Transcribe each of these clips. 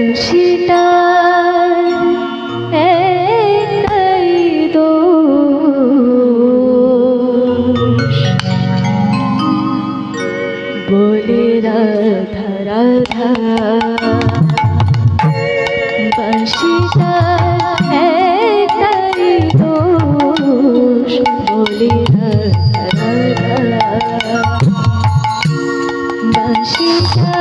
বাঁশিটা একটাই দোষ, বলে রাধা রাধা। বাঁশিটা একটাই দোষ, বলে রাধা রাধা। বাঁশিটা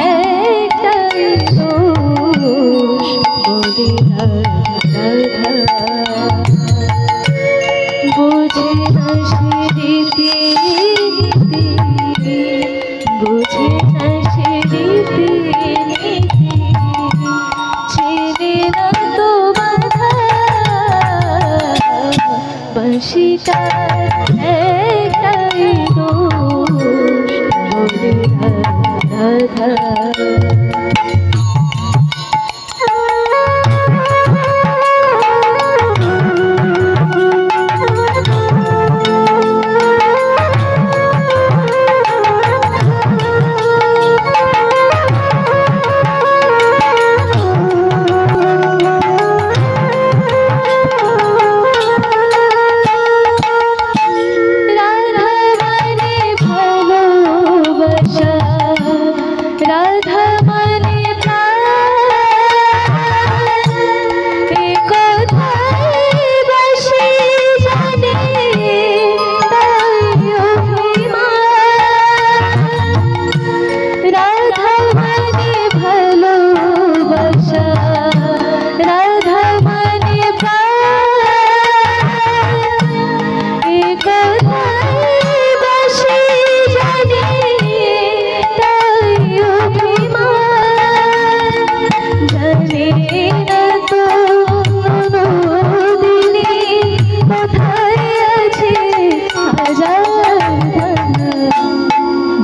একটাই দোষ, বলে রাধা রাধা। বোঝে না সে রীতি, বোঝে না সে রীতি নীতি, ছেড়ে না তো বাধা। বাঁশিটা একটাই দোষ, বলে রাধা রাধা। রাধা মানে এ কথাই বাসি জানে, তাই অভিমান। রাধা মানে ভালোবাসা, রাধা মানে এ কথাই বাসি জানে, তাই জানে না তো দিনে কোথায় আছে হাজার ধানা,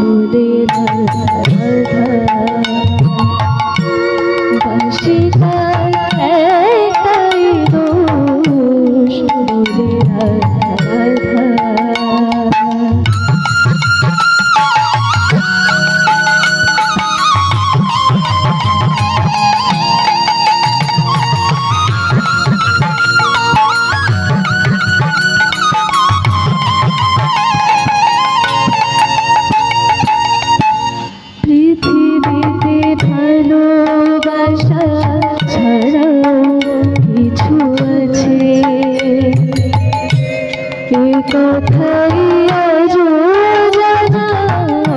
বলে রাধা রাধা। বাঁশিটা একটাই দোষ, বলে রাধা রাধা। পৃথিবীতে ভালোবাসা ছাড়া কিছু আছে, এ কথাই আজও জানা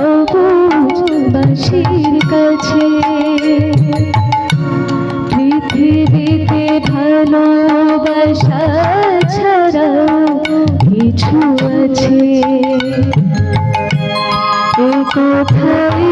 অবুঝ বাঁশির কাছে। পৃথিবীতে ভালোবাসা ছাড়া কিছু আছে, এ কথাই